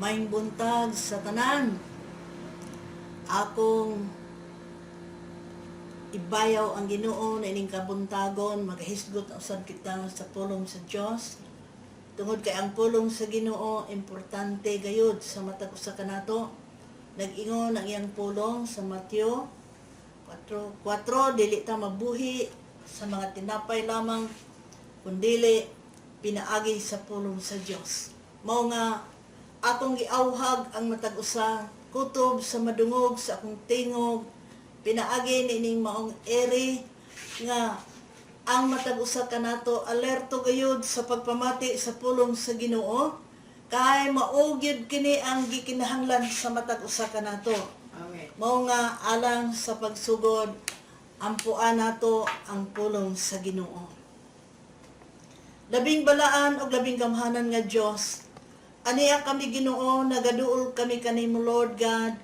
Maing buntag sa tanan. Akong ibayaw ang Ginoo na ining kabuntagon, magahisgot usab kita sa pulong sa Dios. Tungod kay ang pulong sa Ginoo importante gayud sa matag usa kanato. Nag-ingon ang iyang pulong sa Mateo 4:4, dili ta mabuhi sa mga tinapay lamang, kundili pinaagi sa pulong sa Dios. Mao nga atong giawhag ang matag usa kutob sa madungog sa akong tingog, pinaagi nining maong eri nga ang matag usa kanato alerto gayud sa pagpamati sa pulong sa Ginoo, kay maugyod kini ang gikinahanglan sa matag usa kanato. Amen. Mao nga alang sa pagsugod, ampuan nato ang pulong sa Ginoo. Labing balaan o labing gamhanan nga Dios, aniya kami Ginoo, nagaduol kami kanimo Lord God,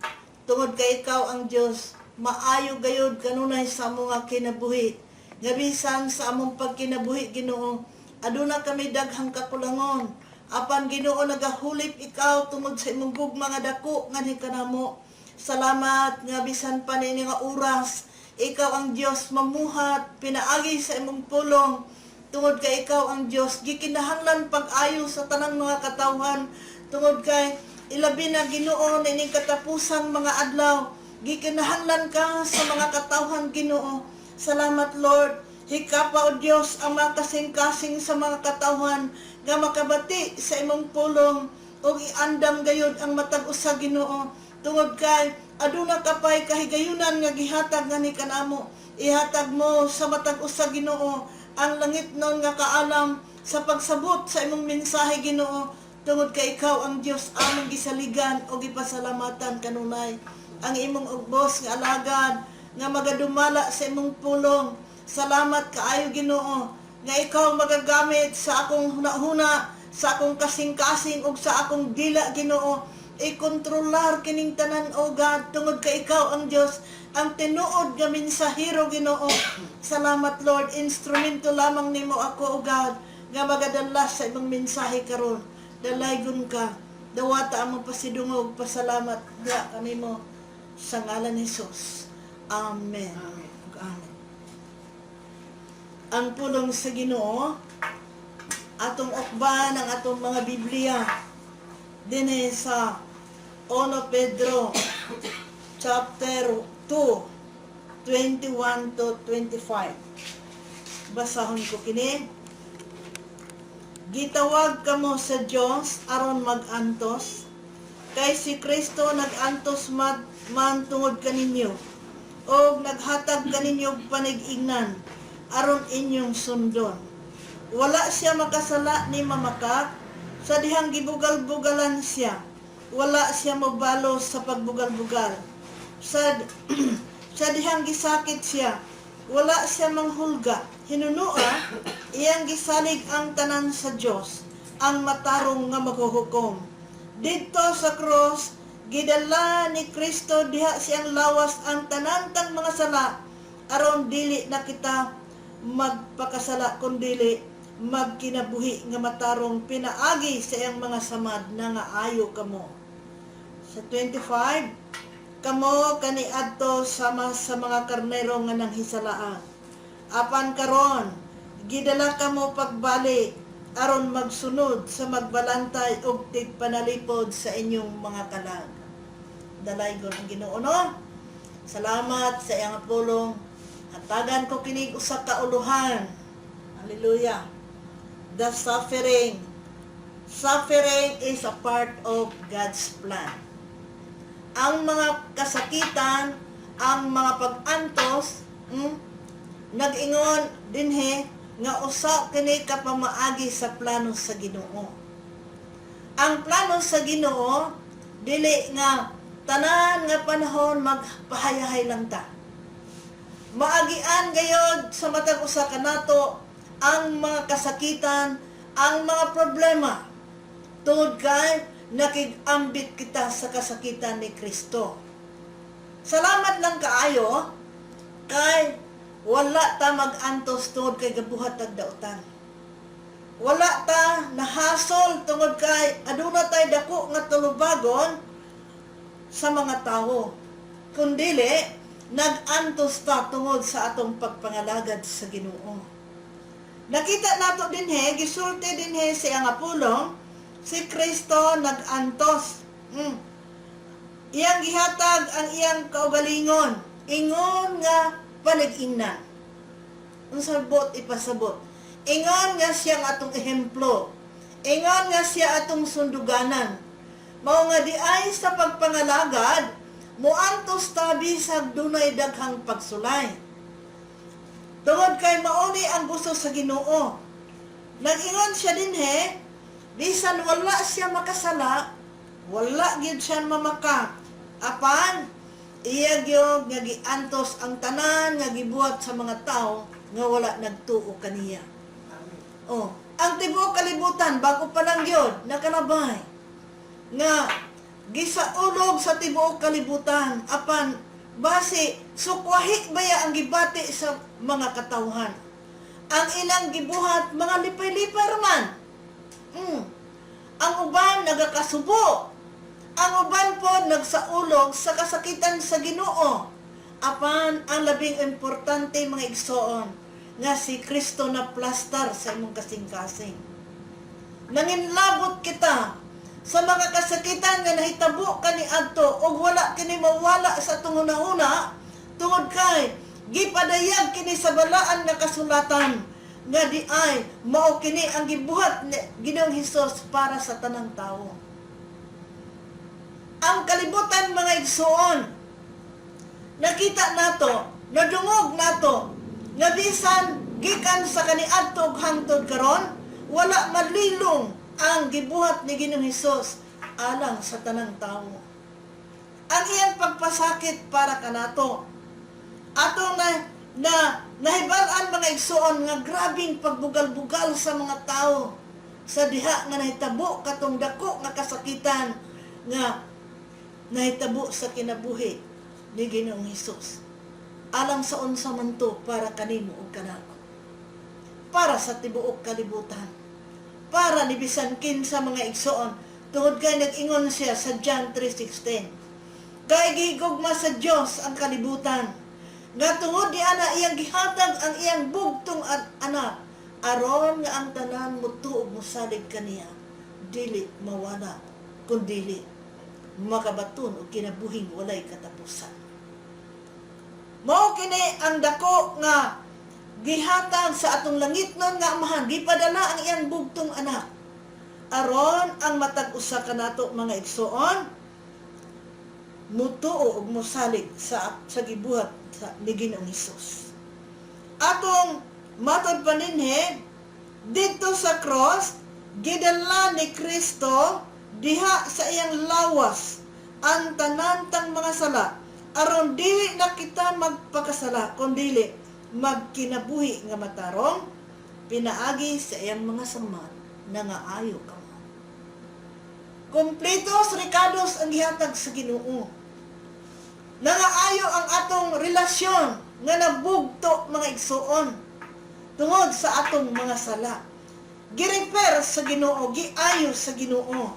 tungod kay ikaw ang Dios, maayo gayud kanunay sa among kinabuhi. Nga bisan sa among pagkinabuhi Ginoo, aduna kami daghang kakulangon. Apan Ginoo, nagahulip ikaw tungod sa imong gugma nga dako nga ni kanamo. Salamat nga bisan pa nini nga oras, ikaw ang Dios mamuhat, pinaagi sa imong pulong. Tungod kay ikaw ang Dios, gikinahanglan pag-ayo sa tanang mga katawhan. Tungod kay ilabi na Ginoo nining katapusang mga adlaw, gikinahanglan ka sa mga katawhan Ginoo. Salamat Lord, hikapa o Dios ang mga kasing-kasing sa mga katawhan nga makabati sa imong pulong o iandam gayud ang matag usa Ginoo. Tungod kay aduna kapay kahigayunan nga gihatag nga ni kanamo, ihatag mo sa matag usa Ginoo ang langit nun nga kaalam sa pagsabot sa imong mensahe Ginoo. Tungod kay ikaw ang Dios among gisaligan o gipasalamatan kanunay ang imong ubos nga alagad nga magadumala sa imong pulong. Salamat kaayo Ginoo nga ikaw magagamit sa akong hunahuna, sa akong kasing-kasing ug sa akong dila Ginoo, ikontrolar kining tanan o God. Tungod kay ikaw ang Dios ang tinuod nga mensahero Ginoo. Salamat Lord, instrumento lamang nimo ako o God nga magadala sa imong mensahe karon. Dalaygon ka, dawata among pasidungog, pasalamat nga kanimo sa ngalan ni Jesus. Amen. Amen. Amen. Ang pulong sa Ginoo, atong ukban ang atong mga Biblia dinhi sa 1 Pedro chapter 2, 21 to 25. Basahon ko kini. Gitawag kamo sa Dios aron mag-antos, kay si Kristo nag-antos man tungod kaninyo, o naghatag kaninyo panig-ingnan aron inyong sundon. Wala siya makasala ni mamakak, sa dihang gibugal-bugalan siya. Wala siya mabalo sa pagbugal-bugal. Sa dihang gisakit siya, wala siya manghulga. Hinunua, iyang gisalig ang tanan sa Dios, ang matarong nga maghuhukom. Dito sa cross, gidala ni Kristo diha siyang lawas ang tanantang mga sala, aron dili na kita magpakasala kundili magkinabuhi nga matarong pinaagi sa iyang mga samad na nga ayo kamo. Sa 25, kamo kaniadto sama sa mga karnero nga nanghisalaan. Apan karon gidala kamo pagbalik aron magsunod sa magbalantay og tigpanalipod sa inyong mga kalag. Dalaygon ang Ginoo no. Salamat sa iyang pulong. Hatagan ko kinig usa ka uluhan. Hallelujah. The suffering. Suffering is a part of God's plan. Ang mga kasakitan, ang mga pag-antos, nag-ingon dinhi nga usa kini kapamaagi sa plano sa Ginoo. Ang plano sa Ginoo dili nga tanan nga panahon magpahayahay lang ta. Maagian gayod sa matag usa kanato ang mga kasakitan, ang mga problema. Tungod kay nakig-ambit kita sa kasakitan ni Kristo. Salamat lang kaayo kay wala ta mag-antos tungod kay gabuhat tag dautan. wala ta nahasol tungod kay aduna tay dako nga tulubagon sa mga tao, kundili nag-antos ta tungod sa atong pagpangalagad sa Ginoo. Nakita nato dinhi, gisulti dinhi siyang apulong, si Kristo nag-antos. Iyang gihatag ang iyang kaugalingon, ingon nga palig-ingnan. Unsabot ipasabot. Ingon nga siyang atong ehemplo. Ingon nga siya atong sunduganan. Mao nga di ay sa pagpangalagad, muantos ta bisag dunay daghang pagsulay. Tungod kay mauni ang gusto sa Ginoo. Nag-ingon siya dinhi, bisan wala siya makasala, wala gyud siya mamaka. Apan iya gyud nga giantos ang tanan nga gibuhat sa mga tao nga wala nagtuo kaniya. Ang tibuok kalibutan bago pa lang gyud nakalabay nga gisaulog sa tibuok kalibutan apan base sukwahi baya ang gibati sa mga katawhan. Ang ilang gibuhat mga lipay-lipay raman. Ang uban nagakasubo. Ang uban po nagsaulog sa kasakitan sa Ginoo. Apan ang labing importante mga igsoon nga si Kristo na plastar sa imong kasing-kasing. Nanginlabot kita sa mga kasakitan nga nahitabo kaniadto ug wala kini mawala sa tunguna-una tungod kay gipadayag kini sa balaan nga kasulatan nga di ay mao kini ang gibuhat ni Ginoong Hesus para sa tanang tawo. Ang kalibutan mga igsoon, nakita nato, nadungog nato nga bisan gikan sa kaniadto hangtod karon wala madlilong ang gibuhat ni Ginoong Hesus alang sa tanang tawo. Ang iyang pagpasakit para kanato atong nahibal-an mga igsoon nga grabing pagbugal-bugal sa mga tao sa diha nga nahitabo katong dako nga kasakitan nga nahitabo sa kinabuhi ni Ginoong Hesus. Alang sa unsa man to para kanimo ug kanako. Para sa tibuok kalibutan. Para ni bisan kinsa mga igsoon tungod kay nag-ingon siya sa John 3:16. Kay gigugma sa Dios ang kalibutan. Nga tungod di ana iyang gihatag ang iyang bugtong at anak aron nga ang tanan mutuog mosalig kaniya dili mawala kundi makabaton og kinabuhing walay katapusan. Mao kini ang dako nga gihatag sa atong langitnon nga Amahan, gipadala ang iyang bugtong anak aron ang matag usa kanato mga igsoon mutuo og mosalig sa gibuhat ni Ginoong Hesus. Atong matod paninhi dito sa cross gidala ni Kristo diha sa iyang lawas ang tanantang mga sala aron dili na kita magpakasala kundi magkinabuhi nga matarong pinaagi sa iyang mga samad na nga ayo kamo. Kompletos rikados ang gihatag sa Ginoo. Nangaayo ang atong relasyon nga nabugto mga igsoon tungod sa atong mga sala. Gireper sa Ginoo, giayo sa Ginoo.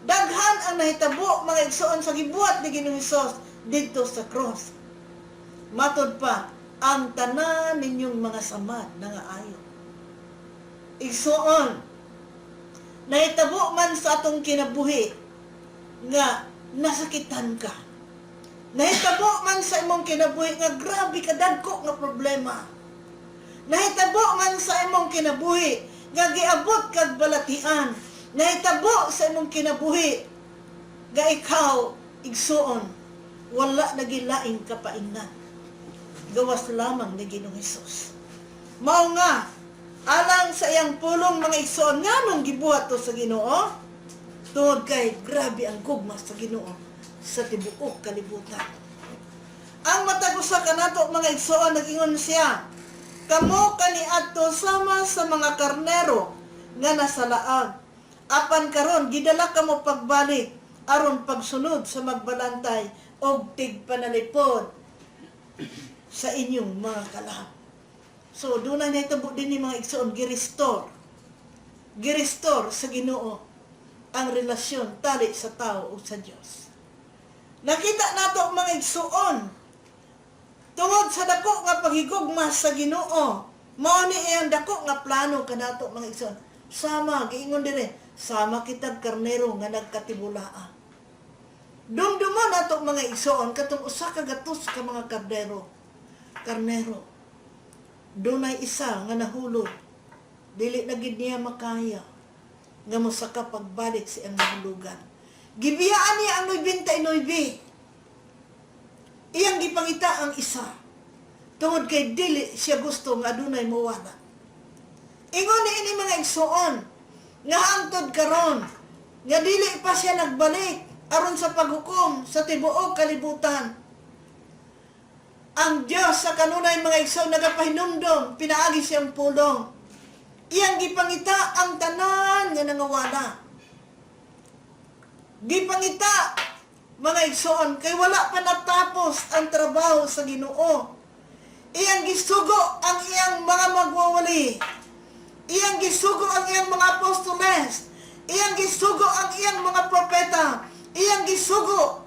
Daghan ang nahitabo mga igsoon sa gibuhat ni Ginoong Hesus didto sa cross. Matod pa ang tanan ninyong mga samad nangaayo. Igsoon, nahitabo man sa atong kinabuhi nga nasakitan ka. Nahitabo man sa imong kinabuhi nga grabe kadagko nga problema. Nahitabo man sa imong kinabuhi nga giabot kag balatian. Nahitabo sa imong kinabuhi nga ikaw igsuon wala nagilaing kapaingnan. Gawas lamang ni Ginoong Hesus. Mao nga alang sa iyang pulong mga igsoon nganong gibuhat to sa Ginoo tungod kay grabe ang gugma sa Ginoo sa tibuok kalibutan. Ang matag usa kanato mga igsoon nag-ingon siya, kamo kaniadto sama sa mga karnero nga nasa laag. Apan karon gidala kamo pagbalik aron pagsunod sa magbalantay og tigpanalipod sa inyong mga kalahap. So dunay nahitabo din ni mga igsoon gi-restore girestore sa Ginoo ang relasyon tali sa tao o sa Dios. Nakita nato mga igsuon tungod sa dako nga paghigugma sa Ginoo, mao ni iyang dako nga plano kanato mga igsoon. Sama giingon dire, sama kitag karnero nga nagkatibulaan. Dumdumo nato mga igsoon katong usa ka gatos ka mga karnero. Dunay isa nga nahulog, dili na gid niya makaya nga mosaka pagbalik sa iyang nahulugan. Gibiyaan niya ang 99. Iyang gipangita ang isa. Tungod kay dili siya gusto nga adunay mawala. Ingon ni ini mga igsoon nga hangtod karon nga dili pa siya nagbalik aron sa paghukom sa tibuok kalibutan. Ang Dios sa kanunay mga igsoon nagapahinumdom pinaagi siyang pulong. Iyang gipangita ang tanan nga nangawala. Gipangita mga igsoon kay wala pa natapos ang trabaho sa Ginoo. Iyang gisugo ang iyang mga magwawali. Iyang gisugo ang iyang mga apostoles. Iyang gisugo ang iyang mga propeta. Iyang gisugo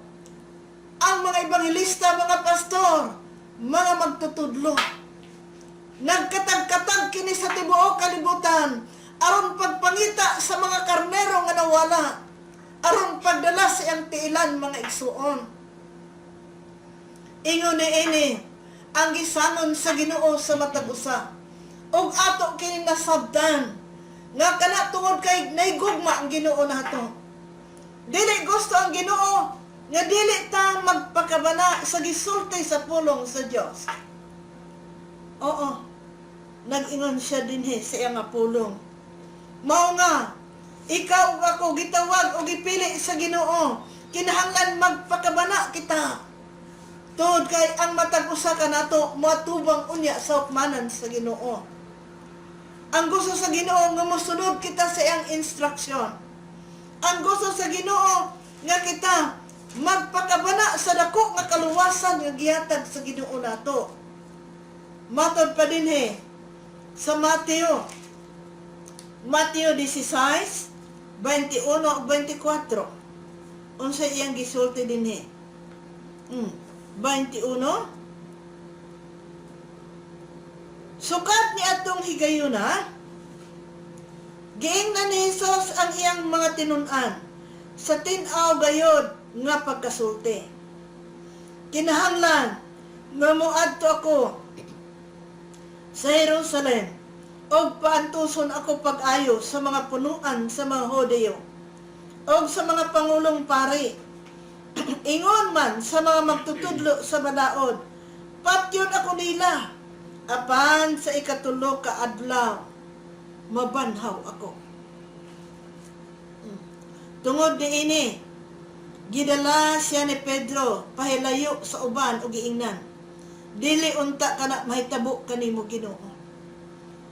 ang mga ebanghelista, mga pastor, mga magtutudlo. Nagkatag-katag kini sa tibuok kalibutan aron pagpangita sa mga karnero nga nawala, aron pagdala sa iyang tiilan mga igsuon. Ingon ni ini ang gisanon sa Ginoo sa matag usa. Og ato kini nasabdan nga kana tungod kay naigugma ang Ginoo nato. Dili gusto ang Ginoo nga dili ta magpakabana sa gisulti sa pulong sa Dios. Oo. Nag-ingon siya dinhi sa iyang pulong. Mao nga ikaw ug ako gitawag o gipili sa Ginoo. Kinahanglan magpakabana kita. Tungod kay ang matag usa kanato matubang unya sa hukmanan sa Ginoo. Ang gusto sa Ginoo nga mosunod kita sa iyang instruksyon. Ang gusto sa Ginoo nga kita magpakabana sa dako nga kaluwasan nga gihatag sa Ginoo nato. Matod pa dinhi sa Mateo 16, 21 ug 24. Unsa iyang gisulti dinhi? 21. Sukat ni atong higayuna, giingnan ni Hesus ang iyang mga tinun-an sa tin-aw gayod nga pagkasulti. Kinahanglan nga moadto ako sa Jerusalem og paantuson ako pag-ayo sa mga punuan sa mga Hodeo og sa mga pangulong pari. Ingon man sa mga magtutudlo sa balaod, patyon ako nila, apan sa ikatulo ka adlaw mabanhaw ako. Tungod niini, gidala siya ni Pedro pahilayo sa uban ug giingnan, dili unta kana mahitabo kanimo Ginoo.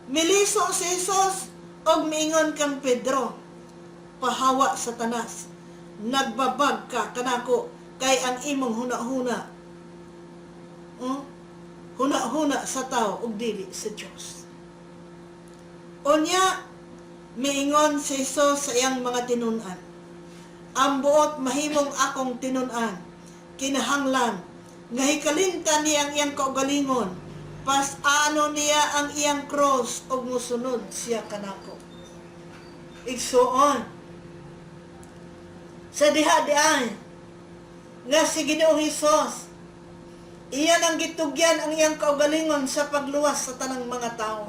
Miliso si Jesus og miingon kang Pedro, pahawa Satanas, nagbabag ka kanako kay ang imong huna-huna. Huna-huna sa tao ug dili sa Dios. Unya miingon si Jesus sa iyang mga tinun-an, ang buot mahimong akong tinun-an, kinahanglan nga hikalimtan niya ang iyang kaugalingon, pas ano niya ang iyang cross og musunod siya kanako. Igsuon sa diha-diay nga si Ginoong Hesus, iyan ang gitugyan ang iyang kaugalingon sa pagluwas sa tanang mga tao.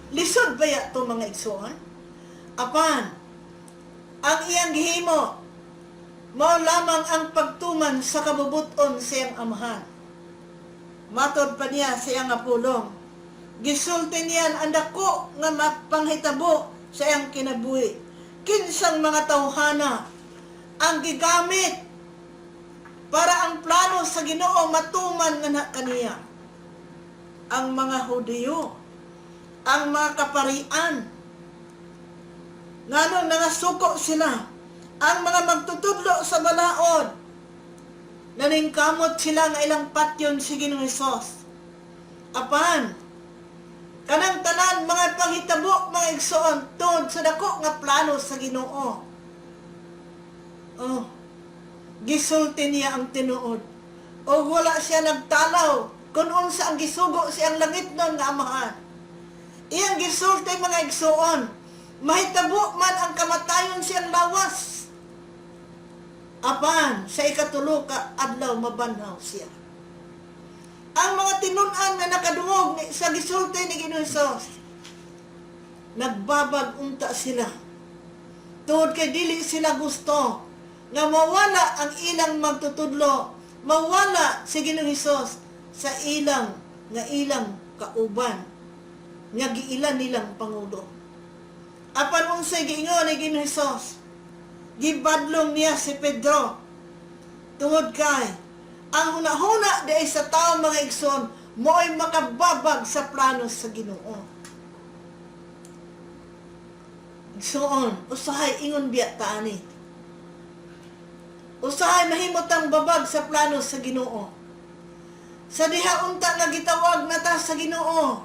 Lisod ba yato mga igsuon? Apan ang iyang gihimo mao lamang ang pagtuman sa kabubuton sa iyang amahan. Matod pa niya sa iyang pulong, gisulti niyan ang dako nga mapanghitabo sa iyang kinabuhi. Kinsang mga tawhana ang gigamit para ang plano sa Ginoo matuman nga kaniya. Ang mga Hudyo, ang mga kaparian, ngano nangasuko sila, ang mga magtutudlo sa balaod, naningkamot sila nga ilang patyon si Ginoong Hesus. Apan, Kanang tanan mga panghitabo mga igsoon tungod sa dako nga plano sa Ginoo. Oh, gisulti niya ang tinuod. O wala siya nagtalaw kung unsa ang gisugo siyang langit nun nga amahan. Iyang gisulti mga igsoon. Mahitabo man ang kamatayon siyang lawas. Apan sa ikatulo ka adlaw mabanhaw siya. Ang mga tinun-an na nakadungog sa gisulti ni Ginoong Hesus, nagbabag unta sila. Tungod kay dili sila gusto nga mawala ang ilang magtutudlo, mawala si Ginoong Hesus sa ilang kauban nga giilan nilang pangulo. Apan unsay giingon ni Ginoong Hesus, gibadlong niya si Pedro tungod kay ang hunahuna di sa tao mga igsoon mo'y makababag sa plano sa Ginoo. Igsoon, usahay ingon biya taani. Usahay mahimutang babag sa plano sa Ginoo. Sa diha unta nga gitawag na ta sa Ginoo,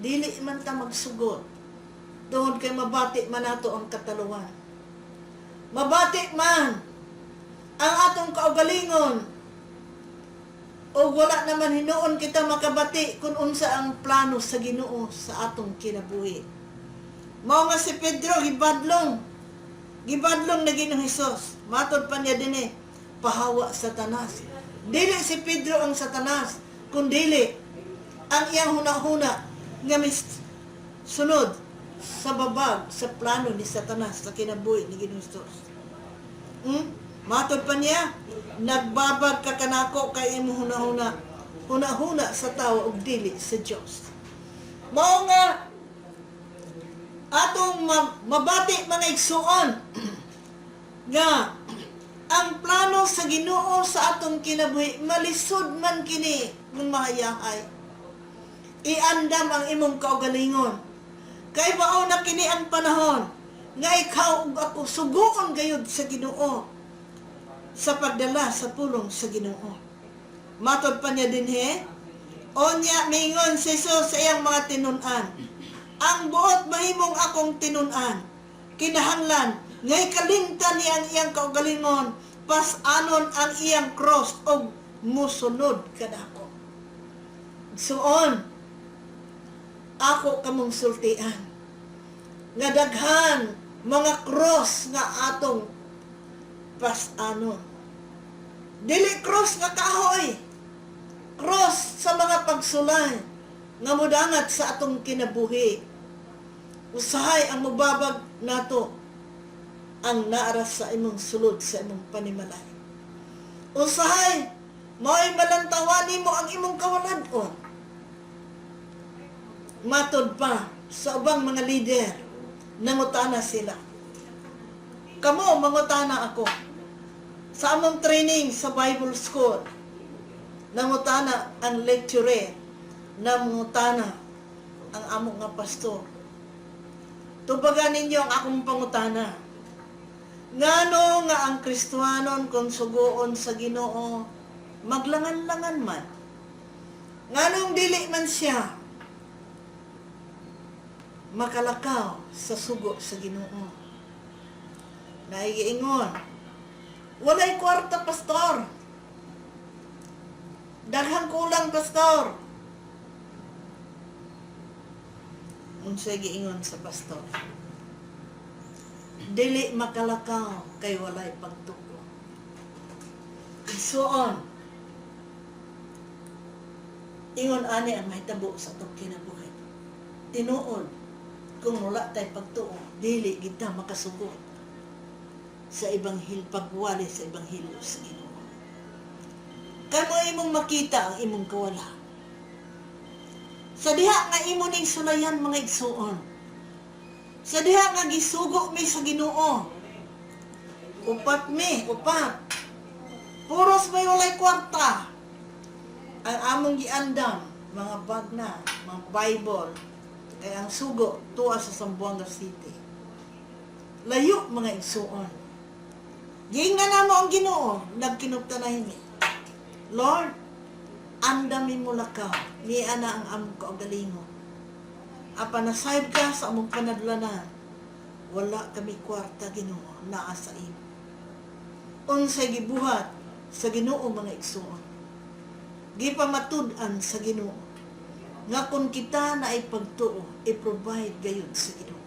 dili man ta magsugot. Tungod kay mabati man nato ang kataluan. Mabati man ang atong kaugalingon o wala naman hinuon kita makabati kung unsa ang plano sa Ginoo sa atong kinabuhi. Mao nga si Pedro gibadlong na Ginoong Hesus. Matod pa niya dinhi, pahawa Satanas. Dili si Pedro ang Satanas, kundi ang iyang hunahuna nga sunod sa babag sa plano ni Satanas sa kinabuhi ni Ginoong Hesus. Matod pa niya, nagbabag ka kanako kay imo hunahuna sa tao ug dili sa Dios. Mao nga atong mabati mga igsuon nga ang plano sa Ginoo sa atong kinabuhi malisod man kini ng mahayahay. Iandam ang imong kaugalingon. Kay mao na kini ang panahon nga ikaw ug ako suguon gayud sa Ginoo sa pagdala sa pulong sa Ginoo. Matod pa niya dinhi, onya mingon si Jesus sa iyang mga tinun-an, ang buot mahimong akong tinun-an, kinahanglan ngay kalimtan niya ang iyang kaugalingon, pas-anon ang iyang cross o musunod kadako. Suon, ako kamong sultian, nga daghan mga cross nga atong pas-anon. Dili cross nga kahoy, cross sa mga pagsulay nga mudangat sa atong kinabuhi. Usahay ang magbabag nato ang naaras sa imong sulod sa imong panimalay. Usahay mao'y malantawan nimo ang imong kawalan-on. Matod pa sa ubang mga leader, nangutana sila. Kamo, mangutana ako. Sa among training sa Bible School, nangutana ang lecturer, nangutana ang among nga pastor. Tubagan ninyo ang akong pangutana. Ngano nga ang Kristiyanon kung sugoon sa Ginoo, maglangan-langan man. Nganong dili man siya makalakaw sa sugo sa Ginoo. Naigiingon, walay kwarta, pastor. Daghang kulang, pastor. Unsay giingon sa pastor, dili makalakaw kay walay pagtuko. Igsuon, ingon ani ang mahitabo sa atong kinabuhi. Tinuod, kung wala tay pagtuo, dili kita makasugot sa pagwali sa Ebanghelyo sa Ginoo. Kamo imong makita ang imong kawala. Sa diha nga imo ning sulayan mga igsuon. Sa diha nga gisugo mi sa Ginoo. Upat. Puros may walay kwarta. Ang among giandam, mga bag na, mga Bible, kay ang sugo tuwa sa Zamboanga City. Layo mga igsuon. Giingnan na mo ang Ginoo, nagkinupta na hini. Lord, andami mo lakaw, ni ana ang among kaugalingon. Apan nasayod ka sa among panadlanan, wala kami kwarta Ginoo naa sa imo. Unsay gibuhat sa Ginoo mga igsoon, gipamatud-an sa Ginoo, nga kung kita na ay pagtuo, i-provide gayon sa Ginoo.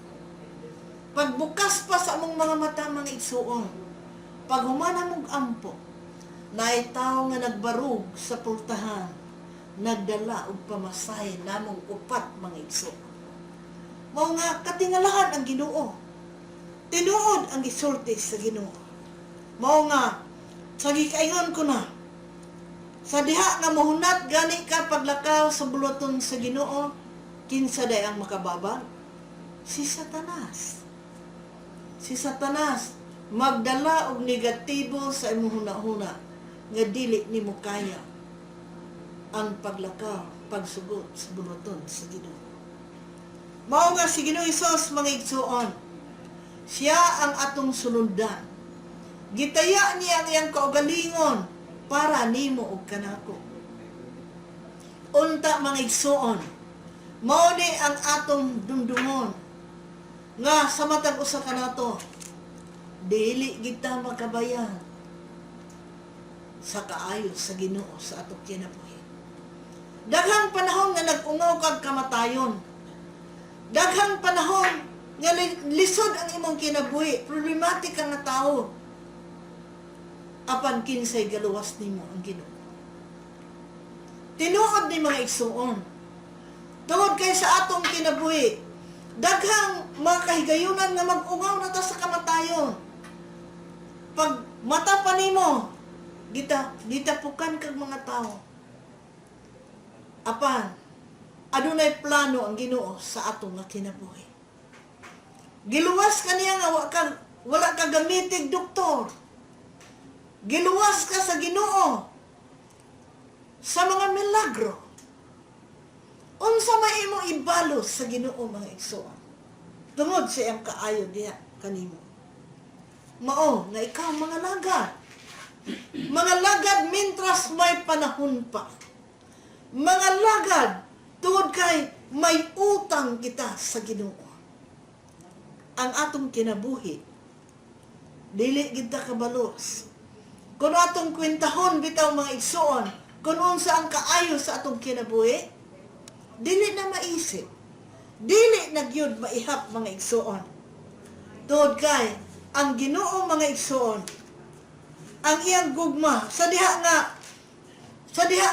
Pagbukas pa sa among mga mata mga igsoon, pag humana mong ampo, na ay tao nga nagbarug sa pultahan, nagdala og pamasahe namong upat mga igsoon. Mao nga katingalahan ang Ginoo, tinuod ang gisulti sa Ginoo. Mao nga sa gikaingon ko na, sa diha nga mohunat gani ka paglakaw sa buloton sa Ginoo, kinsa day ang makababag? Si Satanas. Si Satanas magdala og negatibo sa imong hunahuna nga dili nimo kaya ang paglakaw, pagsugot sa buloton sa Ginoo. Mao nga si Ginoo Hesus mga igsoon, siya ang atong sunundan. Gitaya niya ang iyang kaugalingon para nimo ug kanako. Unta mga igsoon, mao ni ang atong dumdumon nga sa matag usa kanato, dili kita makabayan sa kaayo sa Ginoo sa atong kinabuhi. Daghang panahon nga nag-ungaw kag kamatayon, daghang panahon nga lisod ang imong kinabuhi, problematic ka nga tao, apan kinsay galuwas nimo ang Ginoo. Tinuod ni mga igsoon, tungod kay sa atong kinabuhi, daghang mga kahigayunan nga mag-ungaw na ta sa kamatayon. Pag mata pa nimo, gitapukan kag mga tao. Apan, adunay plano ang Ginoo sa atong nga kinabuhi. Giluwas ka niya nga wala ka gamitig doktor. Giluwas ka sa Ginoo sa mga milagro. Unsa may imong ibalos sa Ginoo mga igsoon, tungod sa iyang kaayo diha kanimo. Mao nga ikaw mga lagad. Mga lagad mintras may panahon pa. Mga lagad tungod kay may utang kita sa Ginoo. Ang atong kinabuhi dili gid ta kabalos. Kung atong kwentahon bitaw mga igsoon, kung unsa ang kaayo sa atong kinabuhi, dili na maisip. Dili na gyud maihap mga igsoon. Tungod kay ang Ginoo mga igsoon, ang iyang gugma sa diha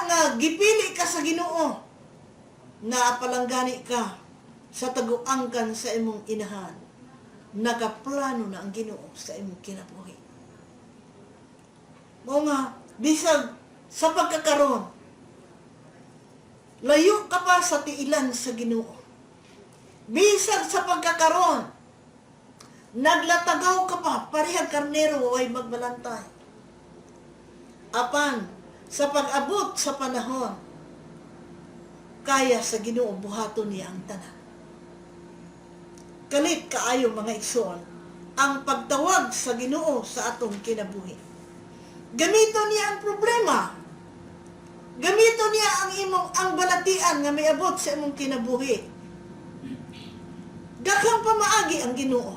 nga gipili ka sa Ginoo, na palanggani ka sa taguangkan sa imong inahan. Nakaplano na ang Ginoo sa imong kinabuhi. Mao nga bisag sa pagkakaroon, layo ka pa sa tiilan sa Ginoo. Bisag sa pagkakaroon, naglatagaw ka pa, parehag karnero way magbalantay. Apan, sa pag-abot sa panahon, kaya sa Ginoo buhaton niya ang tanan. Kalit kaayo mga igsoon ang pagtawag sa Ginoo sa atong kinabuhi. Gamito niya ang problema. Gamito niya ang balatian nga may abot sa imong kinabuhi. Daghang pamaagi ang Ginoo.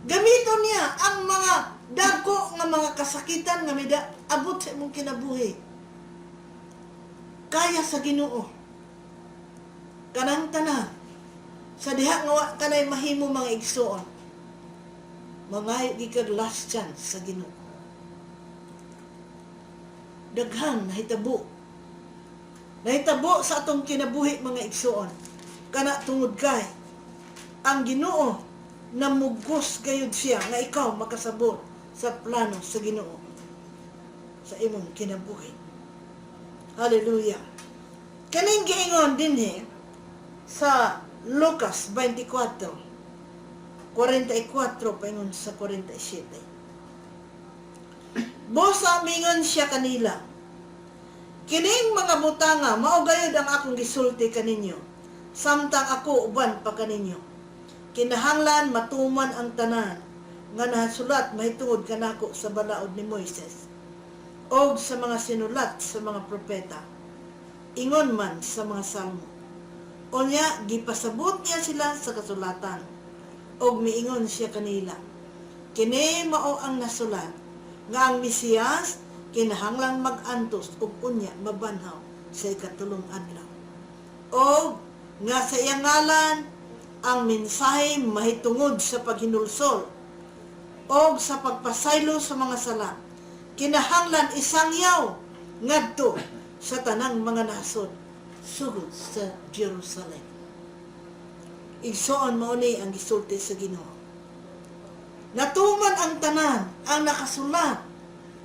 Gamito niya ang mga dagko nga mga kasakitan nga may abot sa imong kinabuhi. Kaya sa Ginoo kanang tanan sa diha nga kanay mahimo mga igsoon, mangayo gikag last chance sa Ginoo. Daghang nahitabo sa atong kinabuhi mga igsoon, kana tungod kay ang Ginoo namugos gayud siya nga ikaw makasabot sa plano sa Ginoo sa imong kinabuhi. Hallelujah. Kaning giingon dinhi sa Lucas 24:44 paingon sa 47. Bosa mingon siya kanila, kining mga butanga mao gayud ang akong gisulti kaninyo, samtang ako uban pa kaninyo. Kinahanglan matuman ang tanan nga nasulat mahitungod kanako sa balaod ni Moises, o sa mga sinulat sa mga propeta, ingon man sa mga salmo. Unya, gipasabot niya sila sa kasulatan, og miingon siya kanila, kini mao ang nasulat, nga ang Mesiyas kinahanglang mag-antos ug unya mabanhaw sa ikatulong adlaw. O nga sa iyang ngalan, ang mensahe mahitungod sa paghinulsol o sa pagpasaylo sa mga sala, kinahanglan isangyaw ngadto sa tanang mga nasod sugod sa Jerusalem. Igsoon mao ni ang gisulti sa Ginoo. Natuman ang tanan ang nakasulat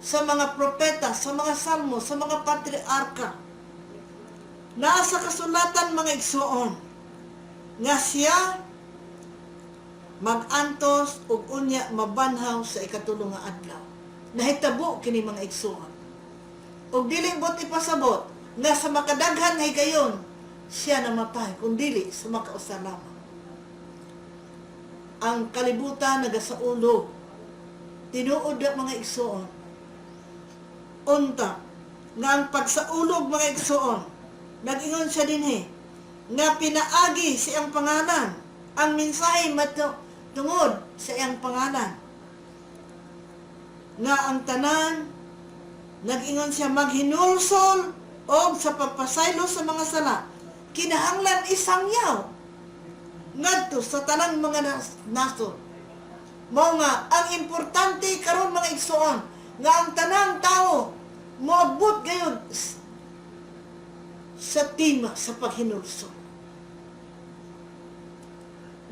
sa mga propeta, sa mga salmo, sa mga patriarka. Nasa kasulatan mga igsoon nga siya mag-antos ug unya mabanhaw sa ikatulong nga adlaw. Nahitabo kini mga igsoon. Ug dili bot ipasabot nga sa makadaghan ay gayon siya namatay kun dili sa makausa lamang. Ang kalibutan nagasaulog. Tinuod ang mga igsoon. Unta nga ang pagsaulog mga igsoon, nag-ingon siya dinhi nga pinaagi sa iyang pangalan, ang mensahe tungod sa iyang pangalan, nga ang tanan nag-ingon siya maghinulsol o sa pagpasaylo sa mga sala, kinahanglan isangyaw ngadto sa tanang mga nasod. Mao nga ang importante karon mga igsoon nga ang tanang tao moabot gayud sa tima sa paghinulsol.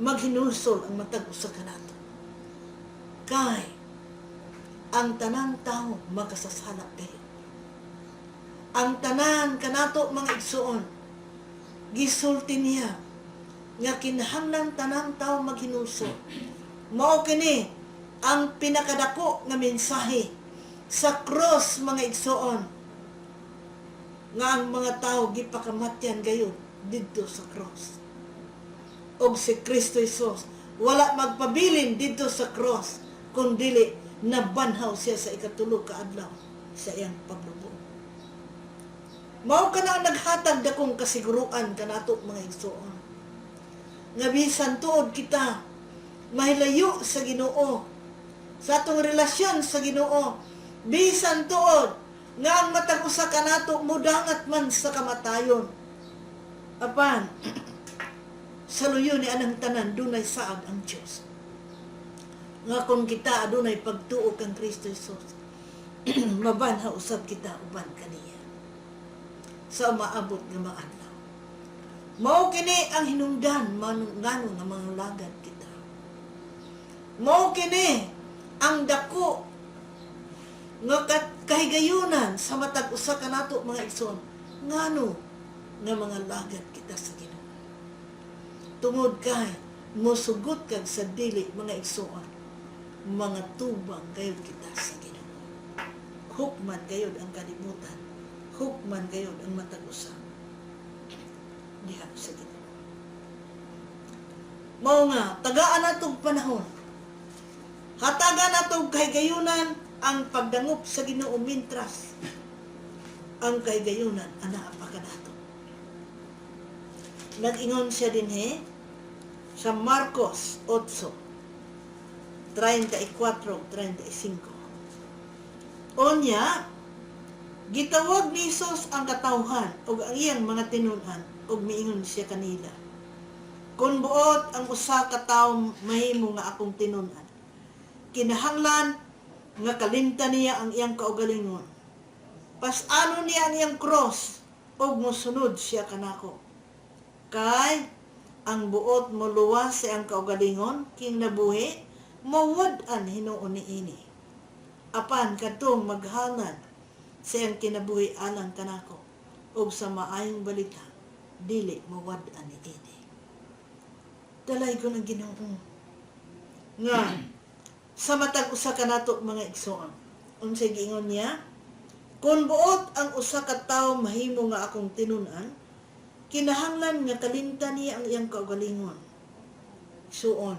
Maghinulsol ang matag usa kanato. Kay ang tanang tao makasasala kayo. Ang tanan kanato mga igsoon, gisulti niya nga kinahanglan tanang tao maghinulsol. Mao kini ang pinakadako nga mensahe sa cross mga igsoon, nga ang mga tao gipakamatyan gayud didto sa cross. Og si Kristo Jesus wala magpabilin didto sa cross kundi nabanhaw siya sa ikatulo ka adlaw sa iyang paglubong. Mao kana ang naghatag dakong kasiguruan kanato mga igsoon, nga bisan tuod kita mahilayo sa Ginoo, sa atong relasyon sa Ginoo, bisan tuod nga ang matag usa kanato mudangat man sa kamatayon, apan sa luyo ni anang tanan dunay saad ang Dios nga kung kita adunay pagtuo kang Kristo Jesus mabanhaw usab kita uban kaniya sa maabot nga mga adlaw. Mao kini ang hinungdan ngano nga mga lagad kita. Mao kini ang dako nga kahigayunan sa matag usa kanato mga igsoon, ngano nga mga lagad kita sa Ginoo. Tungod kay mosugot kag sa dili mga igsoon, mga tubang gayud kita sa Ginoo. Hukman gayud ang kalibutan, hukman gayud ang matag usa diha sa Ginoo. Mao nga tagaan natong panahon, hatagan natong kahigayunan ang pagdangop sa Ginoo mintras ang kahigayunan anaa pa kanato. Nag-ingon siya dinhi sa Marcos 8:34-35. Onya, gitawag ni Jesus ang katawhan ug ang iyang mga tinud-an ug miingon siya kanila, kun buot ang usa ka tawo mahimo nga akong tinud-an, kinahanglan nga kalimtan niya ang iyang kaugalingon, pas-ano niya ang iyang cross ug mosunod siya kanako. Kay ang buot moluwas sa iyang kaugalingon king nabuhi mawad-an hinuon niini, apan kadtong maghalad sa iyang kinabuhi alang kanako ug sa maayong balita dili mawad-an niini. Dalay ko ng Ginoo nga sa matag usa kanato mga igsoon, unsay giingon niya, kun buot ang usa ka tawo mahimo nga akong tinun-an, kinahanglan nga kalimtan niya ang iyang kaugalingon. Suon,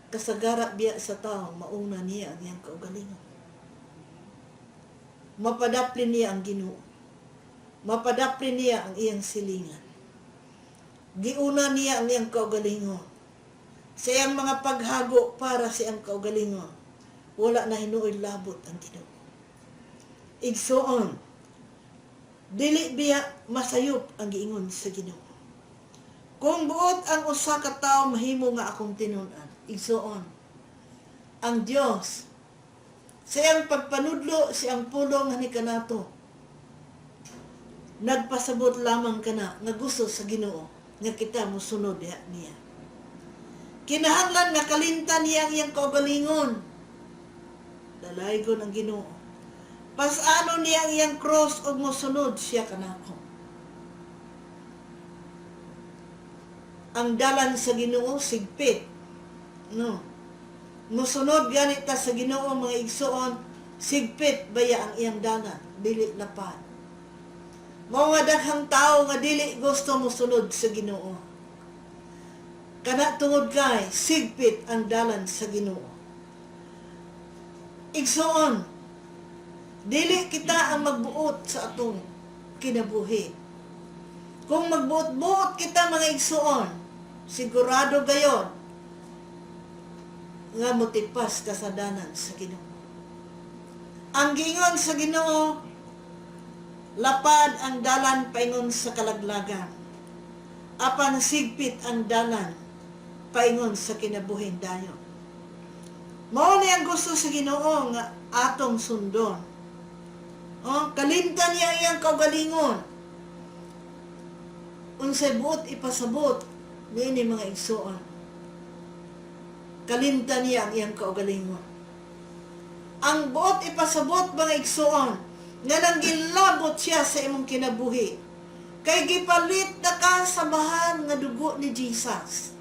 kasagara biya sa tao mauna niya ang iyang kaugalingon. Mapadaplin niya ang Ginoo. Mapadaplin niya ang iyang silingan. Giuna niya ang iyang kaugalingon. Sa iyang mga paghago para sa iyang kaugalingon, wala na hinuoy labot ang Ginoo. Igsoon, dili biya masayop ang giingon sa Ginoo. Kung buot ang usa ka tawo mahimo nga akong tinun-an, igsoon, ang Dios sa iyang pagpanudlo, sa iyang pulong nga ni kanato, nagpasabot lamang kana nga gusto sa Ginoo nga kita mosunod niya. Kinahanglan nga kalimtan niya ang iyang kaugalingon. Dalaygon ang Ginoo. Pasano niya ang iyang cross o mosunod siya kanako. Ang dalan sa Ginoo sigpit. No. Mosunod ganit ta sa Ginoo mga igsoon, sigpit baya ang iyang dalan, dili lapad. Mao nga daghang tawo nga dili gusto mosunod sa Ginoo. Kana tungod kay sigpit ang dalan sa Ginoo. Igsoon, dili kita ang magbuot sa atong kinabuhi. Kung magbuot-buot kita mga igsoon, sigurado gayon nga motipas kasadanan sa Ginoo. Ang giingon sa Ginoo, lapad ang dalan paingon sa kalaglagan. Apan sigpit ang dalan paingon sa kinabuhing dayon. Mao ni ang gusto sa Ginoo nga atong sundon. Kalimtan niya iyang kaugalingon. Unsay buot ipasabot niini mga igsoon. Kalimtan niya ang iyang kaugalingon. Ang buot ipasabot mga igsoon nga nang gilabot siya sa imong kinabuhi. Kay gipalit na ka sa bahal nga dugo ni Jesus.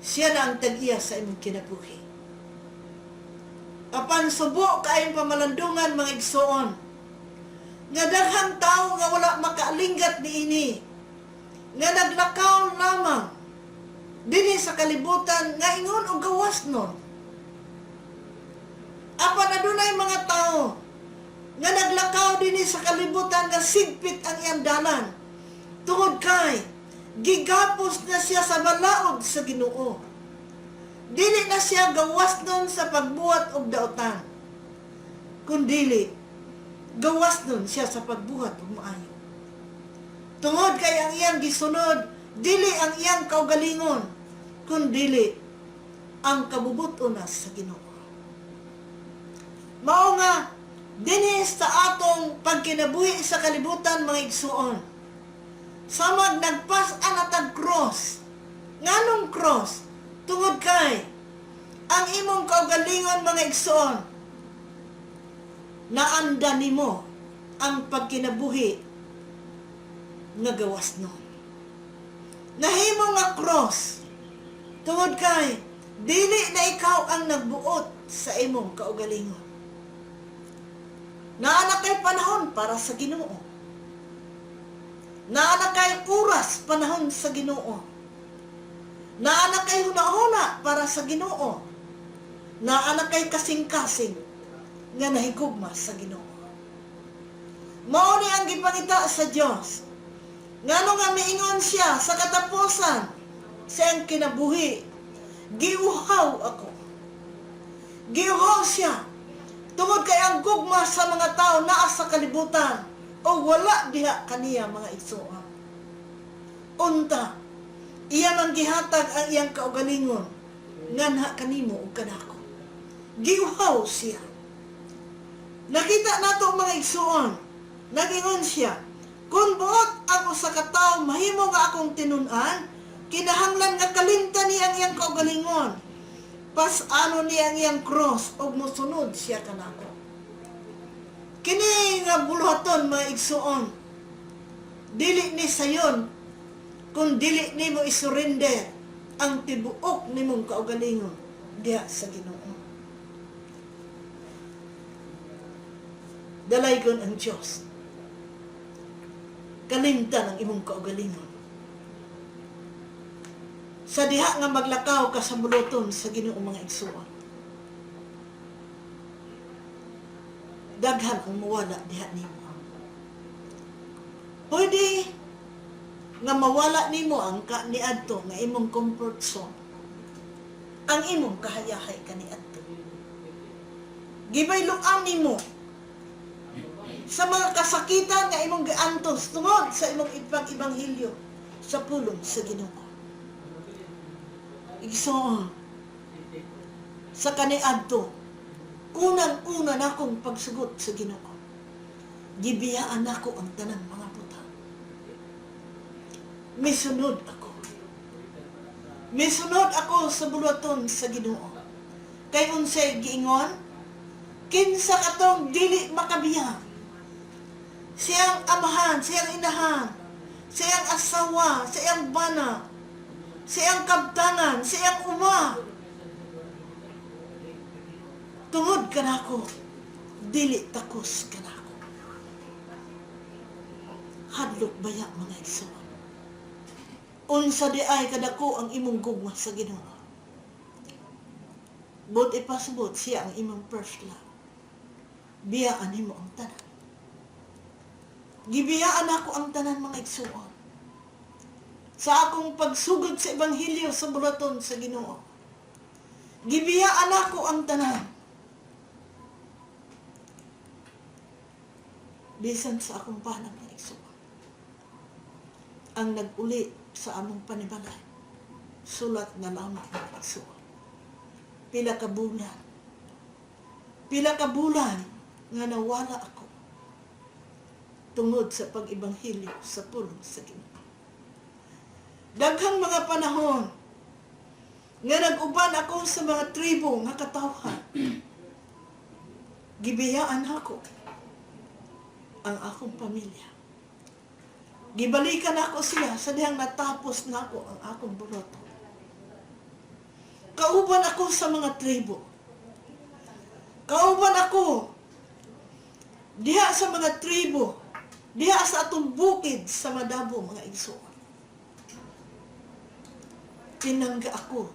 Siya na ang tag-iya sa imong kinabuhi. Apan subo kaayong pamalandungan mga igsoon. Nga daghang tao nga wala makaalinggat niini. Nga naglakaw lamang dinhi sa kalibutan nga ingon og gawas nun. Apan adunay mga tao nga naglakaw dinhi sa kalibutan nga sigpit ang iyang dalan. Tungod kay gigapos na siya sa balaod sa Ginoo. Dili na siya gawas nun sa pagbuhat og daotan. Kundili gawas nun siya sa pagbuhat og maayo. Tungod kay ang iyang gisunod, dili ang iyang kaugalingon, kundili ang kabubutonas sa Ginoo. Mao nga dinhi sa atong pagkinabuhi sa kalibutan mga igsuon. Samag nagpas-an atag cross. Nganong cross? Tungod kay ang imong kaugalingon mga igsuon, naanda nimo ang pagkinabuhi nga gawas nun. Nahimo nga cross tungod kay dili na ikaw ang nagbuot sa imong kaugalingon. Naana kay panahon para sa Ginoo. Naana kay oras panahon sa Ginoo. Naana kay hunahuna para sa Ginoo. Naana kay kasing-kasing nga nahigugma sa Ginoo. Mao ni ang gipangita sa Dios. Ngano nga miingon siya sa katapusan sa iyang kinabuhi, giuhaw ako. Giuhaw siya tungod kay ang gugma sa mga tao naa sa kalibutan o wala diha kaniya mga igsoon. Unta, iya man gihatag ang iyang kaugalingon nganha kanimo ug kanako. Giuhaw siya. Nakita nato mga igsoon, nagingon siya, kung buot ang usa ka tawo mahimo nga akong tinun-an, kinahanglan nga kalimtan niya ang iyang kaugalingon. Pas-ano niya ang iyang cross o musunod siya kanako. Kini nga buluhaton mga igsuon, dili ni sayon, kung dili nimo isurrender ang tibuok nimong kaugalingon diha sa Ginoo. Dalaygon ang Diyos. Kalimtan ang imong kaugalingon. Sa diha nga maglakaw ka sa buluton sa Ginoo mga igsuon. daghan ang mawala diha nimo. Pwede nga mawala nimo ang niadto nga imong comfort zone. Ang imong kahayahay kaniadto. Gibayloan nimo sa mga kasakitan nga imong giantos tungod sa imong ipang-ibanghilyo sa pulong sa Ginoo. Igsoon sa kaniadto, unang-una nakong pagsugot sa Ginoo. Gibiyaan nako ang tanang mga butang. Misunod ako. Misunod ako sa bulaton sa Ginoo. Kay unsay giingon, kinsa katong dili makabiyang. Siyang amahan, siyang inahan, siyang asawa, siyang bana, siyang kabtangan, siyang uma. Tungod ka nako, dili takos ka nako. Hadlok baya mga igsoon. Unsa di ay kadako ang imong gugma sa Ginoo. But ipasubot siya ang imong first love. Biyaan nimo ang tanan. Gibiyaan ako ang tanan mga igsoon. Sa akong pagsugod sa ebanghelyo sa bulaton sa Ginoo. Gibiyaan ako ang tanan. Bisan sa akong panang mga igsoon. Ang nag-uli sa among panibalay. Sulat na lamang mga igsoon. Pila ka bulan. Pila ka bulan nga nawala ako tungod sa pag-ibanghilyo sa pulong sa Ginoo. Daghang mga panahon nga nag-uban ako sa mga tribo nga katawhan. Gibiyaan ako ang akong pamilya. Gibalikan ako sila sa dihang natapos na ako ang akong buloto. Kauban ako sa mga tribo. Kauban ako diha sa mga tribo, diha sa atong bukid sa Madabo mga igsoon. Tinangga ako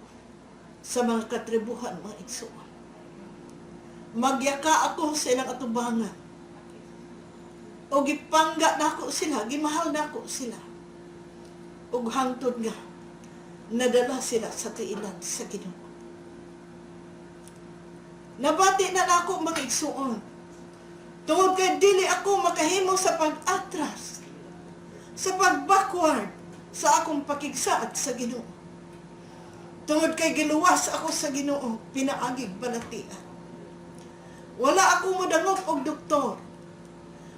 sa mga katribuhan mga igsoon. Magyaka ako sa ilang atubangan. O gipangga nako sila, gimahal nako sila. O hangtod nga nadala sila sa tiilan sa Ginoo. Nabati na nako mga igsoon. Tungod kay dili ako makahimo sa pag-atras, sa pag-backward sa akong pakigsaad sa Ginoo. Tungod kay giluwas ako sa Ginoo, pinaagig balatian. Wala akong modangop og doktor.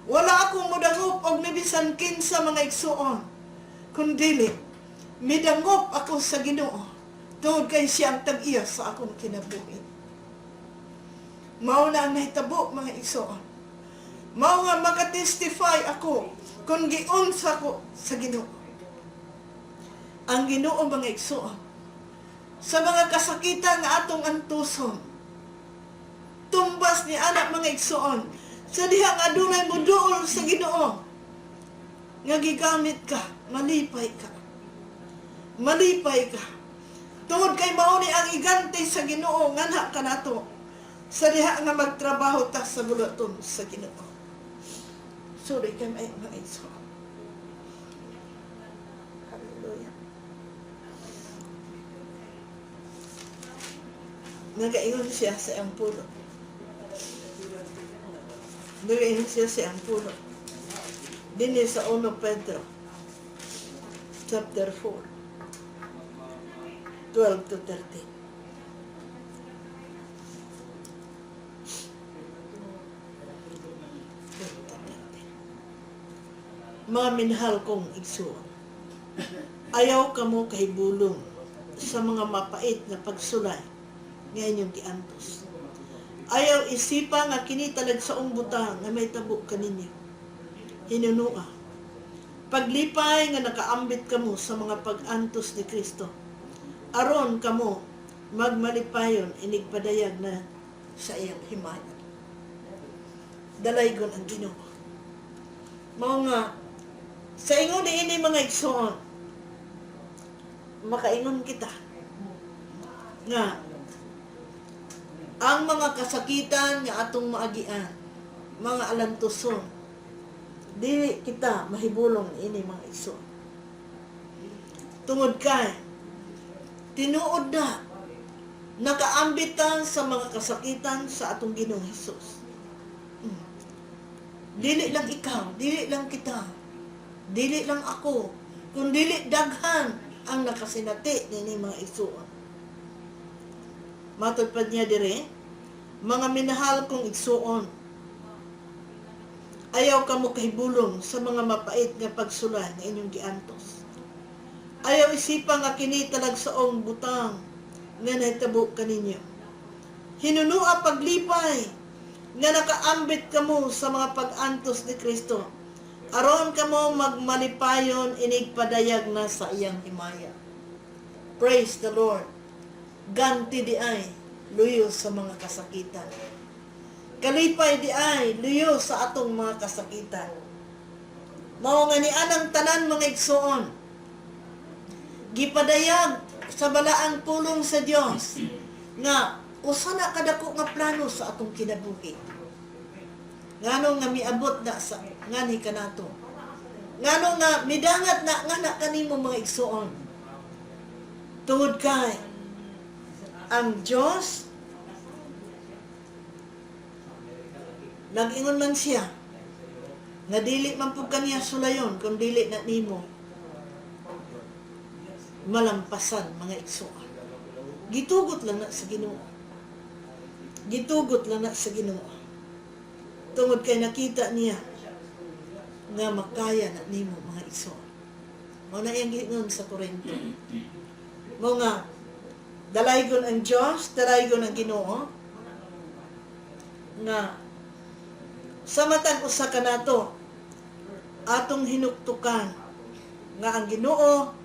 Wala akong modangop og bisan kinsa mga igsoon. Kundili, midangop ako sa Ginoo. Tungod kay siya ang tag-iya sa akong kinabuhi. Mao na ang nahitabo mga igsoon. Mao nga makatestify ako kung giunsa ko sa Ginoo. Ang Ginoo mga igsoon, sa mga kasakitan nga atong antuson, tumbas ni anak mga igsoon, sa dihang adunay moduol sa Ginoo, nga gigamit ka, malipay ka. Malipay ka. Tungod kay mao ni ang igante sa Ginoo nganha kanato sa diha nga magtrabaho ta sa bulaton sa Ginoo. Sorry kay mga igsoon. Hallelujah. Nagaingon siya sa iyang pulo. Nagaingon siya sa iyang pulo. Dini sa 1 Pedro, chapter 4, 12 to 13. Mga minahal kong igsoon, ayaw kamo kahibulong sa mga mapait na pagsulay nga inyong giantos. Ayaw isipa nga kini talag sa butang nga may tabo kaninyo. Hinunua. Paglipay nga nakaambit kamo sa mga pag-antos ni Kristo. Aron kamo magmalipayon inigpadayag na sa iyang himaya. Dalaygon ang Ginoo. Mao nga sa ingon ini mga igsoon, makaingon kita nga ang mga kasakitan nga atong maagian mga alantuson. Dili kita mahibulong ini mga igsoon. Tungod kay tinuod na nakaambitan sa mga kasakitan sa atong Ginoong Hesus. Dili lang ikaw, dili lang kita, dili lang ako, kundi daghan ang nakasinati nini mga igsoon. Matod pa niya dire, mga minahal kong igsoon, ayaw ka mo kahibulong sa mga mapait nga pagsulay nga inyong giantos. Ayaw isipa nga kini talagsaong butang nga nahitabo kaninyo. Hinunua paglipay nga nakaambit kamo sa mga pag-antos ni Kristo. Aron kamo magmalipayon inig padayag na sa iyang himaya. Praise the Lord. Ganti di ay luyo sa mga kasakitan. Kalipay di ay luyo sa atong mga kasakitan. Mao nga ni anang tanan mga igsoon, gipadayag sa balaang pulong sa Dios nga usa na kadako nga plano sa atong kinabuhi. Ngano nga miabot na sa ngani kanato. Ngano nga midangat na nga kanimo mga igsoon. Tungod kay ang Dios nag-ingon man siya nga dili man pud kaniya sulayon kun dili na nimo malampasan mga igsoon. Gitugot lang na sa Ginoo. Gitugot lang na sa Ginoo. Tungod kay nakita niya nga makaya na nimo mga igsoon. Mao na iyang giingon sa Korinto. Mao nga dalaygon ang Dios, dalaygon ang Ginoo nga sa matag usa kanato atong hinuktukan nga ang Ginoo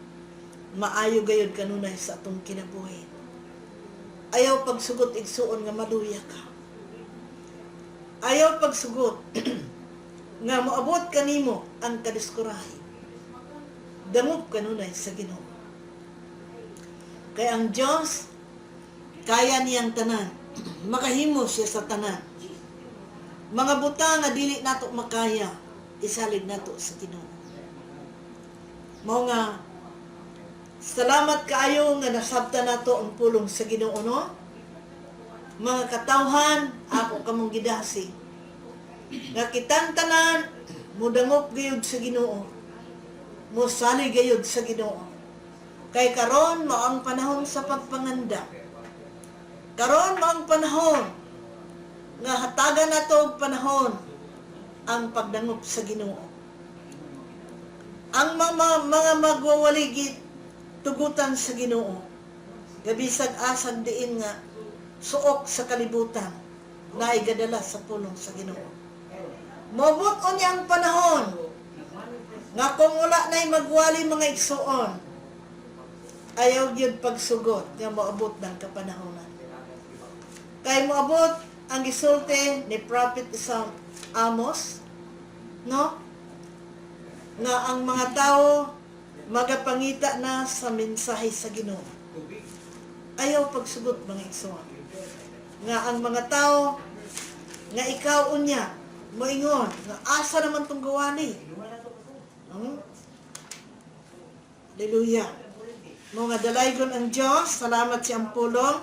maayo gayud kanunay sa atong kinabuhi. Ayaw pagsugot igsuon nga maluya ka. Ayaw pagsugot nga moabot kanimo ang kadiskurahi. Dangop kanunay sa Ginoo. Kay ang Dios kaya niyang tanan. Makahimo siya sa tanan. Mga butang nga dili nato makaya, isalig nato sa Ginoo. Mao nga salamat kaayo nga nasabta nato ang pulong sa Ginoo, no? Mga katawhan, ako kamong gidasi. Nga kitang tanan, mudangop gayud sa Ginoo. Musali gayud sa Ginoo. Kay karon mao ang panahon sa pagpanganda. Karon mao ang panahon nga hatagan nato og panahon ang pagdangop sa Ginoo. Ang mga magwawaligid tugutan sa Ginoo. Gabisag asag diin nga suok sa kalibutan na igadala sa pulong sa Ginoo. Mabot o niya ang panahon nga kung wala na'y magwali mga igsuon, ayaw yun pagsugot nga maabot ng kapanahonan. Kay maabot ang gisulti ni Prophet isang Amos, no? Nga ang mga tao magapangita na sa mensahe sa Ginoo. Ayaw pagsugot mga igsoon. Nga ang mga tao nga ikaw unya moingon nga asa naman tong gawani. Hallelujah. Mga dalaygon ang Dios, salamat siyang pulong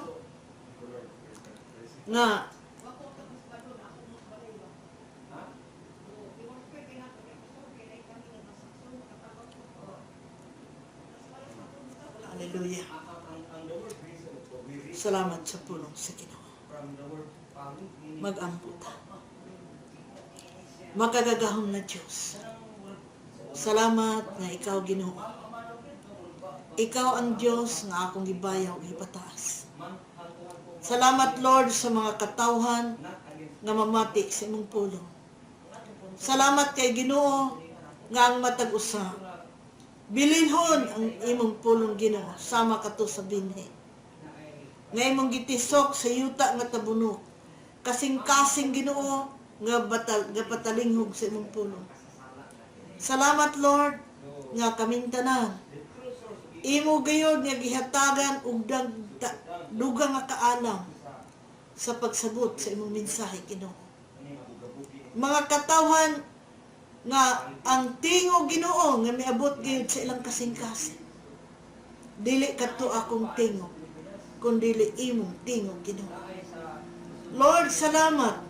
nga hallelujah. Salamat sa pulong sa Ginoo. Mag-ampo ta. Makagagahom na Diyos. Salamat nga ikaw Ginoo. Ikaw ang Diyos nga akong gibayaw ug ipataas. Salamat Lord sa mga katawhan nga mamati sa imong pulong. Salamat kay Ginoo nga ang matag usa bilinhon ang imong pulong Ginoo sama kato sa binhi. Nga imong gitisok sa yuta nga tabunok. Kasing-kasing Ginoo nga patalinghog sa imong pulong. Salamat Lord nga kaming tanan. Imo gayud nga gihatagan og dugang nga kaalam sa pagsabot sa imong mensahe Ginoo. mga katawhan nga ang tingog Ginoo nga miabot gyud sa ilang kasing-kasing. Dili kadto akong tingog, kundi imong tingog Ginoo. Lord, salamat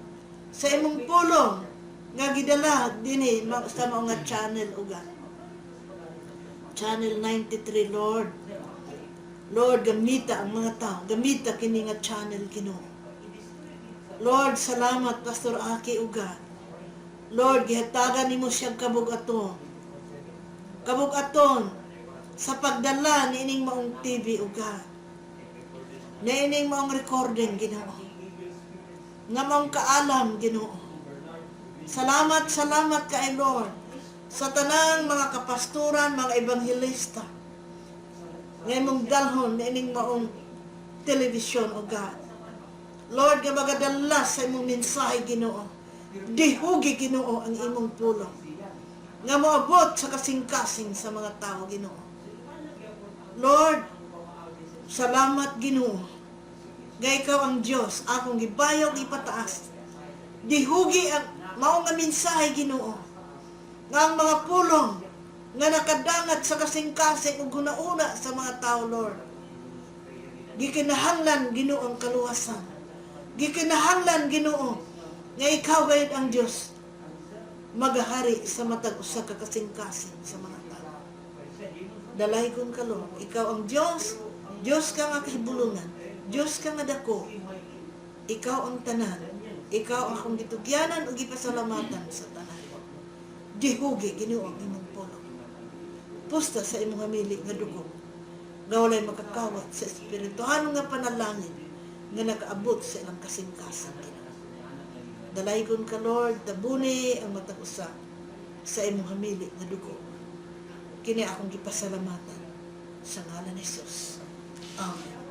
sa imong pulong nga gidala dinhi sa mga channel uga. Channel 93, Lord. Lord, gamita ang mga tao, gamita kini nga channel Ginoo. Lord, salamat Pastor Aki uga. Lord, gihatagan nimo siyang kabug-aton. Kabug-aton sa pagdala niining maong TV uga. Niining maong recording Ginoo. Nga maong kaalam Ginoo. Salamat kay Lord sa tanang mga kapasturan, mga ebanghelista. Nga imong dalhon niining maong television uga. Lord, nga magadala sa imong mensahe Ginoo. Dihugi Ginoo ang imong pulong nga moabot sa kasing-kasing sa mga tao Ginoo. Lord, salamat Ginoo nga ikaw ang Dios akong gibayog ipataas. Dihugi ang mao nga mensahe Ginoo nga ang mga pulong nga nakadangat sa kasing-kasing ug hunauna sa mga tao Lord. Gikinahanglan Ginoo ang kaluwasan. Gikinahanglan Ginoo nga ikaw gayud ang Dios magahari sa matag usa ka kasing-kasing sa mga tao. Dalaygon ka Lord, ikaw ang Dios, Dios ka nga kahibulungan, Dios ka nga dako. Ikaw ang tanan, ikaw ang akong gitugyanan ug gipasalamatan sa tanan. Dihugi Ginoo ang imong pulong. Pusta sa imong hamili nga dugo. Nga walay makakawat sa espirituhan nga panalangin nga nakaabot sa ilang kasing-kasing Ginoo. Dalaygon ka Lord, tabuni ang matag usa sa imong hamili nga dugo. Kini akong gipasalamatan sa ngalan ni Jesus. Amen.